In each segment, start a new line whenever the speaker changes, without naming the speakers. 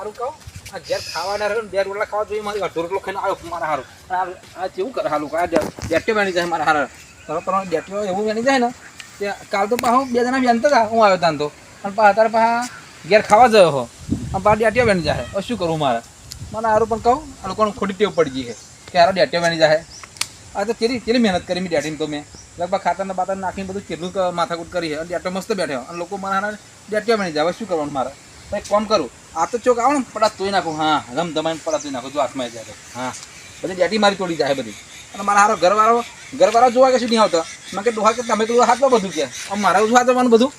હારું કહું આ ઘેર ખાવાના રહ્યો બે રોટલા ખાવા જોઈએ મારી અઢો રોટલો ખાઈને આવ્યો મારા હારું આ કેવું કરે હાલું આ ડેટ્યો બની જાય મારા હારા તમારો ડેટ્યો એવું બની જાય ને કે કાલ તો પાછું બે જણા બેનતા હતા હું આવ્યો તાન તો અને અત્યારે પાછા ઘેર ખાવા ગયો હો અને પાછા ડેટ્યો બની જાય હવે શું કરું મારે મને હારું પણ કહું આ લોકોને ખોટી ટેવ પડી ગઈ છે કે હારો ડેટ્યો બની જાય આ તો કેટલી મહેનત કરી મેં ડેટીને તો મેં લગભગ ખાતરના બાતર નાખીને બધું કેટલું માથાકૂટ કરી અને ડેટો મસ્ત બેઠ્યો અને લોકો મારા ડેટ્યો બની જાય હવે શું કરવાનું મારે ભાઈ કોમ કરું આ તો ચોક આવો ને પડા તોય નાખું હા રમ ધમાઈને પડા તોય નાખું જો હાથમાં જાય તો હા બધી ડેટી મારી તોડી જાય બધી અને મારા હારો ઘરવાળો જોવા કે શું નહીં આવતો મેં કે ડોહા કે તમે તો હાથમાં બધું કે મારા શું હાથવાનું બધું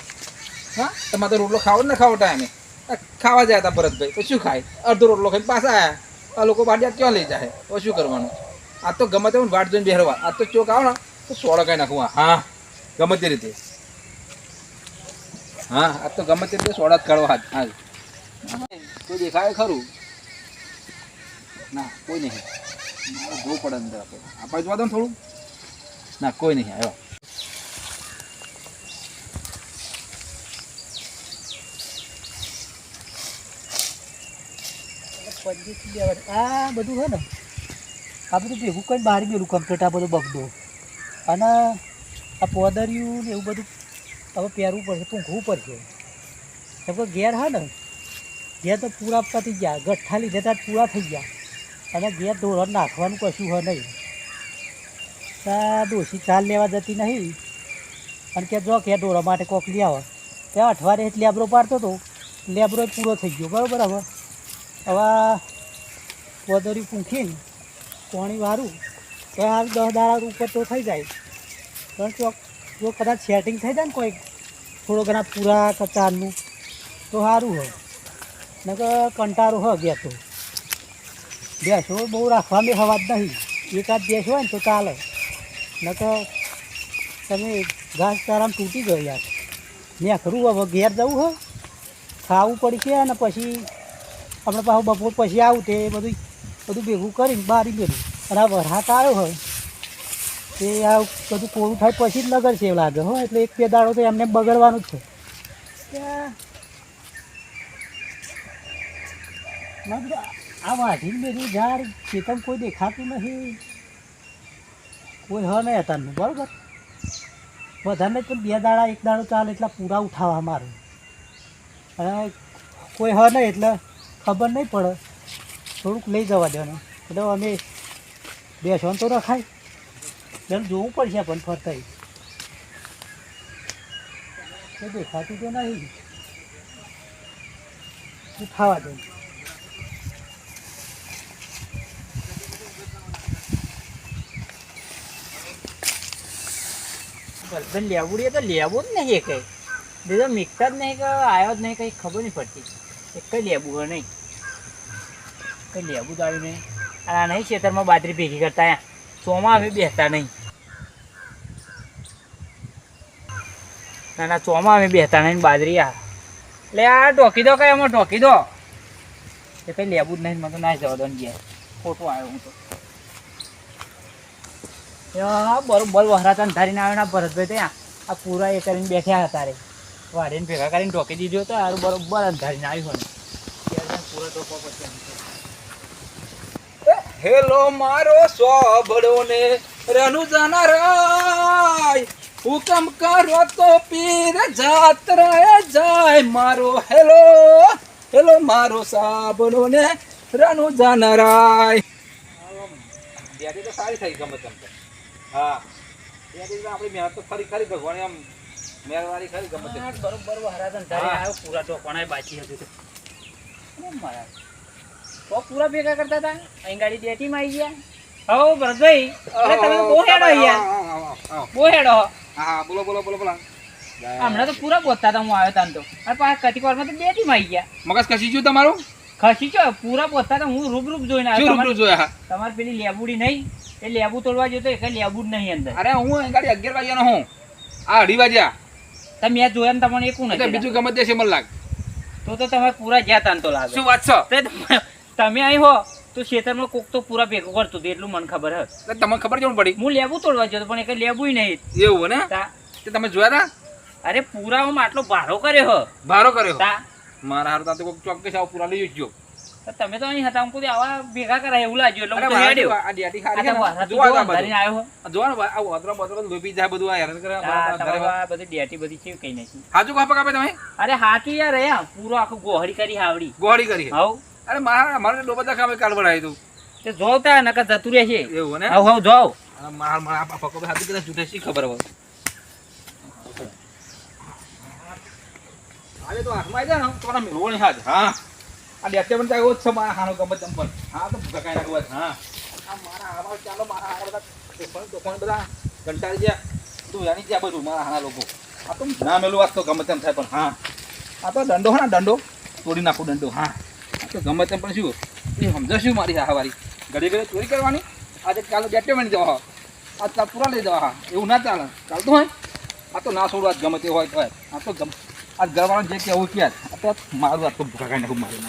હા તમારે તો રોટલો ખાવો ને ખાવો ટાઈમે ખાવા જાય હતા ભરતભાઈ તો શું ખાય અડધો રોટલો ખાઈને પાછા આવ્યા આ લોકો બાર ક્યાં લઈ જાય હવે શું કરવાનું આ તો ગમે તે વાટ જોઈને બેહરવા આ તો ચોક આવો ને તો સોળો કઈ નાખું હા ગમે તે રીતે હા આ તો ગમે તે રીતે સોડા જ કાઢવા હા કોઈ દેખાય ખરું ના કોઈ નહીં મારે જોવું પડે અંદર આપણે જોવા દો ને થોડું ના કોઈ નહીં આવ્યો
આ બધું છે ને આ બધું ભેગું કરીને બહાર ગયેલું કમ્પ્લીટ આ બધું બગડો અને આ પોદરિયું ને એવું બધું હવે પહેરવું પડશે પૂંખવું પડશે કેમ કે ઘેર હા ને ઘેર તો પૂરા પતી ગયા ગઠ્ઠા લીધે ત્યાં પૂરા થઈ ગયા અને ઘેર ધોરણ નાખવાનું કશું હોય નહીં ત્યાં ડોશી ચાલ લેવા જતી નહીં અને કે જો કે ઢોરા માટે કોક લઈ આવે ત્યાં અઠવાડિયે જ લેબરો પાડતો હતો લેબરો પૂરો થઈ ગયો બરાબર હવે પોદરી પૂંખીને પાણી વારું તો આ 10 દાડા ઉપર તો થઈ જાય પણ જો કદાચ સેટિંગ થઈ જાય ને કોઈ થોડો ઘણા પૂરા કચારનું તો સારું હોય ને કે કંટાળો હોય ગયા તો ભેંસો બહુ રાખવાની હવા જ નહીં એકાદ ભેંસ હોય ને તો ચાલે ને કે તમે ઘાસ ચારામાં તૂટી ગયો યાર મેં ખરું હવે ઘેર જવું હોય ખાવું પડશે અને પછી આપણે પાછું બપોર પછી આવું તે બધું ભેગું કરીને બારી ગયેલું અને આ વરસાદ આવ્યો હોય તે આ બધું કોરું થાય પછી જ લગર છે એવું લાગે હો એટલે 1-2 દાડો તો એમને બગડવાનું જ છે આ વાઢીને બધું ઝાડ ખેતર કોઈ દેખાતું નથી કોઈ હ નહીં અત્યારનું બરાબર બધાને પણ 2 દાડા 1 દાડો ચાલે એટલા પૂરા ઉઠાવવા મારે અને કોઈ હ નહીં એટલે ખબર નહીં પડે થોડુંક લઈ જવા દેવાનું એટલે અમે બેસવાનું તો રખાય એટલે જોવું પડશે પણ ફરતા તો દેખાતું તો નહીં ખાવા દે ગલબન લેવું તો લેવું જ નહીં કંઈ બીજો મિક્સર જ નહીં કે આવ્યો જ નહીં કંઈ ખબર નહીં પડતી એક કંઈ લેવું હોય નહીં કંઈ લેવું જ આવ્યું નહીં આ નહીં ખેતરમાં બાજરી ભેગી કરતા ચોમાં અમે બેસતા નહીં ના ચોમાં અમે બેસતા નહીં બાજરી એટલે આ ઢોકી દો કંઈ એમાં ઢોકી દો એ કંઈ લેવું જ નહીં મને તો ના જવા દો ને ગયા ખોટું આવ્યો હું તો બરોબર વહરાતા ધારીને આવ્યો ને ભરતભાઈ ત્યાં આ પૂરા એ કરીને બેઠ્યા હતા રે વાડીને ભેગા કરીને ઢોકી દીધો તો સારું બરોબર અંધારીને આવ્યું હોય પૂરો ટોકો પછી
હેલો મારો સોબડો ને રનુ જાના રાય હુકમ કરો તો પીર જાત્રાએ જાય મારો હેલો મારો સાબડો ને રનુ જાના રાય ડેડી તો સારી થઈ ગમે તેમ હા ડેડી આપણી મહેનત તો ખરી ભગવાન આમ મહેરબાની ખરી ગમે તેમ
બરોબર વહરાતા ધારીને આવ્યો પૂરા ટોકવાના બાકી હતું મારા તો પૂરા ભેગા કરતા હતા અહીં ગાડી ડેટીમાં આવી ગયા હો ભરતભાઈ અરે તમે તો બહુ હેડો યાર બહુ હેડો
હા બોલો
હમણાં તો પૂરા બોલતા હતા હું આવ્યો તાન તો અને પાછા કતિકવારમાં તો ડેટીમાં આવી ગયા
મગજ ખસી ગયું તમારું
ખસી ગયો પૂરા બોલતા હતા હું રૂબરૂ જોઈને આવ્યો
રૂબરૂ જોયા
તમારે પેલી લેબુડી નહીં એ લેબુ તોડવા જતો એ કઈ લેબુ જ નહીં અંદર
અરે હું ગાડી 11 વાગ્યાનો હું આ 2:30 વાગ્યા
તમે મેં જોયા ને તમને એકું નથી
બીજું ગમે તે છે મને લાગ
તો તમારે પૂરા ગયા તાન તો લાગે
શું વાત છે
તમે અહીં હો તો ખેતરમાં કોક તો પૂરા ભેગું કરતું હતું એટલું મને ખબર હતી
તમને ખબર કેમ પડી
હું લેબુ તોડવા જતો પણ એ લેબુય નહીં
એવું ને તમે જોયા હતા
અરે પૂરા હું આટલો ભારો કર્યો
ભારો કર્યો મારા હારું તો કોક ચોક્કસ આવો પૂરા લઈ જજો
તો તમે તો અહીં હતા હું કોઈ આવા ભેગા કરાય એવું લાગ્યું એટલે
અરે
હું તો હેડ્યો.
આ ડેટી ખારી
આ તો
છે
વાહ,
ને,
તું
જોવા
જોવા
આ બધું.
ધરીને આવ્યો હો.
જોવા ને આ ઓતરા બોતરા બધું લોપી જાય બધું આ હેરાન કરે
આ
અમારા ઘરે.
તમારું આ બધી ડેટી બધી કેવી કઈ નાખી.
હાચું કાપા કાપે તમે
અરે હાચું યાર અહીંયા પૂરો આખું ગોહળી કરી હાવડી.
ગોળી કરી
હવ
અરે મારે તો બધા કામે કાલ બનાવી તું
તે જોતા નકર જતું રહેશે.
એવું ને
હવ જોવ.
મારા પપ્પા ભાઈ હાથી કદાચ જૂઠે શી ખબર હવે આજે તો હાથમાં આવી જાય ને તો મને મેળવો નહીં હાથ હા આ ડેક્ટર પણ ચાલ્યો જ છે મારા હાનો ગમત ચંપલ હા તો ભગાઈ નાખવા હા આ મારા હારા ચાલો મારા હારા બધા તોફાન બધા કંટાળી ગયા તું જાણી ગયા બધું મારા હાના લોકો આ તો ના મેલું વાત તો ગમત એમ થાય પણ હા આ તો દંડો હા દંડો તોડી નાખું દંડો હા આ તો ગમત એમ પણ શું એ સમજશું મારી હાવારી ઘડી ઘડી ચોરી કરવાની આજે કાલે ડેક્ટર બની જવા આજ કાલ પૂરા લઈ જવા હા એવું ના ચાલે ચાલતું હોય આ તો ના છોડવા ગમે તે હોય તો આ તો ગમ આ ઘરવાળા જે કેવું કે આ તો મારું આ તો ભૂખા ખાઈને ખૂબ મારું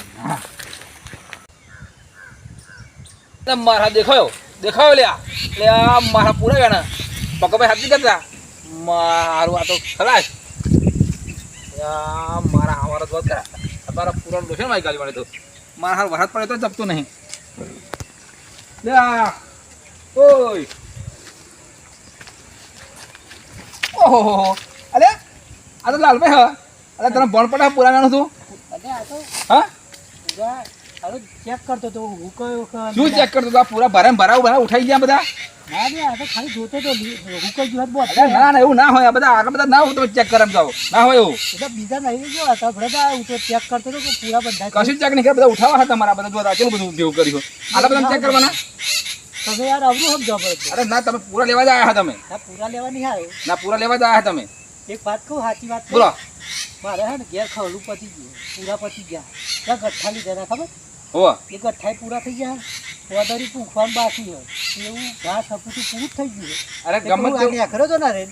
હા મારા દેખાયો લે આ મારા પૂરા ગયા પકભાઈ હાથી કરતા મારું આ તો ખલાસ મારા અમારા તો કરા મારા પૂરા લોશન મારી ગાડી વાળે તો મારા હાર વરસાદ પડે તો જપતું નહીં લે ઓય ઓહો અરે આ તો લાલભાઈ હા અરે તને ભણ પડે પુરાવાનું તું
અને આ તો
હા
પૂરા હારું ચેક કરતો તો હું કયો
શું ચેક કરતો હતો પૂરા ભરા ઉઠાઈ ગયા બધા
ના રે આ તો ખાલી જોતો તો હું કઈ જોત બહુ
અરે ના એવું ના હોય આ બધા આટલા બધા ના હોય તો ચેક કરે જાઓ ના હોય એવું
એટલે બીજા નહીં ગયો હતા ભલે હું તો ચેક કરતો તો કે પૂરા બધા
કશું ચેક નહીં કરે બધા ઉઠાવા હતા તમારા બધા જોતા કેટલું બધું ભેગું કર્યું આટલા બધા ચેક કરવાના
તમે યાર અવરું સમજો પડે
અરે ના તમે પૂરા લેવા જ આવ્યા હતા તમે
ના પૂરા લેવા નહીં આવ્યો
ના પૂરા લેવા જ આવ્યા તમે
એક વાત કહું સાચી વાત
બોલો
મારે હે ને ઘેર ખવલું પતી ગયું પૂરા પતી ગયા ત્યાં ગઠ્ઠા લીધા હતા ખબર
હોવા
એ ગઠ્ઠાઈ પૂરા થઈ ગયા વધારી પૂંખવાનું બાકી હોય એવું ઘાસ હપુતું પૂરું જ થઈ ગયું
અરે ગમે તે
ખરો તો ના રે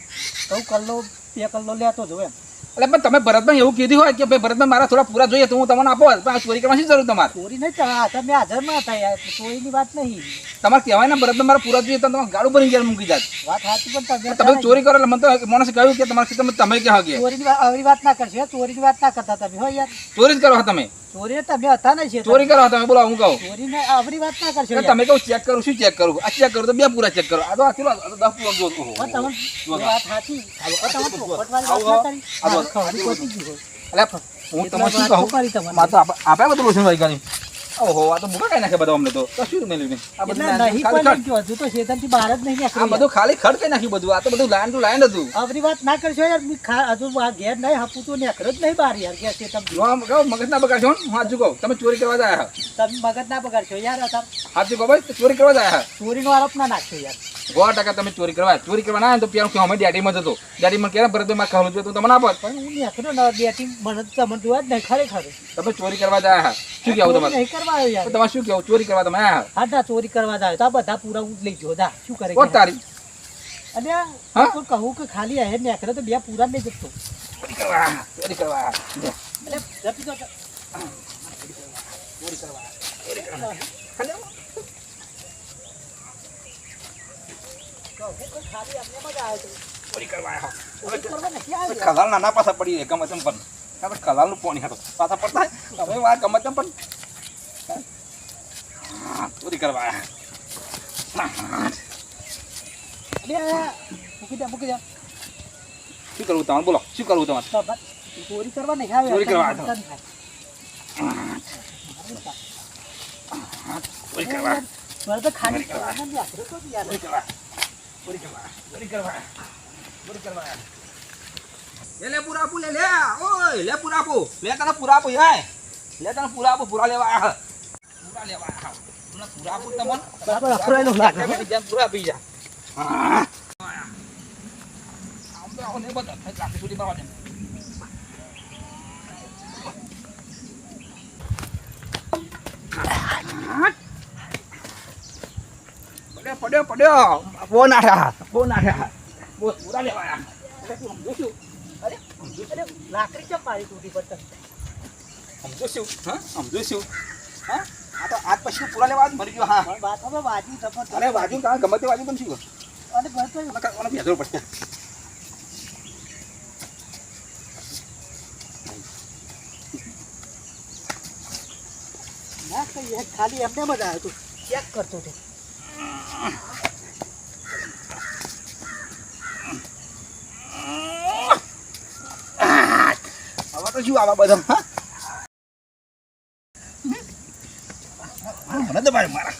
તો હું કલ્લો 2 કલ્લો લેતો જો એમ
એટલે પણ તમે ભરતભાઈ એવું કીધું હોય કે ભાઈ ભરતભાઈ મારા થોડા પૂરા જોઈએ તો હું તમને આપો પણ આ ચોરી કરવાની શી જરૂર તમારે
ચોરી નહીં ચા તમે હાજરમાં હતા યાર ચોરીની વાત નહીં
તમારે કહેવાય ને ભરતભાઈ મારા પૂરા જોઈએ તો તમારે ગાડું ભરીને ઘેર મૂકી જાત
વાત સાચી પણ
તમે ચોરી કરો એટલે મને તો માણસે કહ્યું કે તમારા ખેતરમાં તમે ક્યાં ગયા
ચોરીની વાત આવી વાત ના કરશો ચોરીની વાત ના કરતા તમે હો યાર
ચોરી જ કરો છો તમે
ચોરી તમે હતા નહીં છે
ચોરી કરો તમે બોલો હું કહું
ચોરીને આવરી વાત ના કરશો યાર.
તમે કહું ચેક કરું શું ચેક કરું આ ચેક કરું તો 2 પૂરા ચેક કરો આ તો આ કેટલા 10 પૂરા જો
પણ તમને વાત સાચી પણ તમે પોપટવાળી વાત ના કરી
આવો,
ખવડી પતી ગયું
એટલે હું તમને શું
વાત
કહું
કરી તમને.
માં તો આપણે બધું લોશન વાઈ ગાડી ઓહો આ તો મુકા કઈ નાખે બધા અમને તો કશું મેલ્યું નહીં આ બધું
એટલે નહીં
ખાલી
પણ
ખડ.
જો હજુ તો શેતાનથી બહાર જ નહીં
આ
નીકળ્યું
બધું ખાલી ખડ કઈ નાખ્યું બધું આ તો બધું લાઈન ટુ લાઈન હતું
આવરી વાત ના કરશો યાર હજુ આ ઘેર નહીં હપુતું નીકળ્યો જ નહીં બહાર યાર ઘેર શેતમ
જો આમ કહો મગજ ના બગાડશો હો. હું હાચું કહું તમે ચોરી કરવા જ આવ્યા
તમે મગજ ના બગાડશો યાર અત્યારે
હાચું કહો ભાઈ ચોરી કરવા જ આવ્યા
ચોરીનો આરોપ ના નાખશો યાર
100% તમે ચોરી કરવા ના આવ્યા તો પેલું અમે ડેડીમાં જતો ડેડીમાં કે ભરતભાઈ મારે ખાવાનું જોઈએ તો તમને આપો
પણ હું નીકળ્યો ને બેટિંગ મને તમને જોવા જ નહીં ખરેખર
તમે ચોરી કરવા જ આવ્યા શું કહેવું તમારે
નહીં કરવા આવ્યો યાર
તમારે શું કહેવું ચોરી કરવા તમે આવ્યા
હા ના ચોરી કરવા જાય તો આ બધા પૂરા હું જ લઈ જો દા શું કરે
ઓ તારી
અને
હા?
કોઈ કહું કે ખાલી આ નીકળે તો 2 પૂરા જ લઈ જતો
ચોરી કરવા
એટલે જતી જતો ખાલી અમને મજા આવે
ચોરી કરવા આવ્યા
ચોરી કરવા નથી આવ્યો યાર.
ખલાલ નાના પાછા પડી જાય ગમે તેમ પણ આપણે ખલાલનું પાણી હતો પાછા પડતા તમે વાત ગમે તેમ પણ ચોરી કરવા આવ્યા
એટલે મૂકી દે
શું કરવું તમારે બોલો શું કરવું તમારે
તો બસ ચોરી કરવા નહીં આવ્યો
ચોરી કરવા
તને
આવ્યો.
થાય.
ચોરી કરવા
મારે તો ખાલી કરવાના જ યાર. તો યાર.
ચોરી કરવા ચોરી કરવા ચોરી કરવા ચોરી કરવા લે પૂરા આપું લે ઓય લે પૂરા આપું લે તને પૂરા આપું યાય લે તને પૂરા આપું પૂરા લેવા આયા પૂરા લેવા આયા તમને પૂરા આપું તમને
બરાબર અખરાયેલું લાગે.
જેમ પૂરા આપી જા આમ તો આવો ને બધા લાખ સુધી પાવા દે પડ્યો બહુ નાઠા બહુ પૂરા લેવા આયા સમજો શું અરે
અરે લાકડી કેમ મારી તૂટી પડતા
સમજો શું હા સમજો શું હા આ તો આજ પછી પૂરા લેવા જ મરી ગયો હા
પણ બાથમાં વાજી જબરદસ્ત.
અરે વાજુ કાં ગમે તે વાજુ પણ શું
અને બસ તો
મને ભેજો પડશે
ના કઈ ખાલી એમને મજા આવ્યો તું ચેક કરતો હતો.
હવે તો શું આવા બધા હા મને દબાય મારા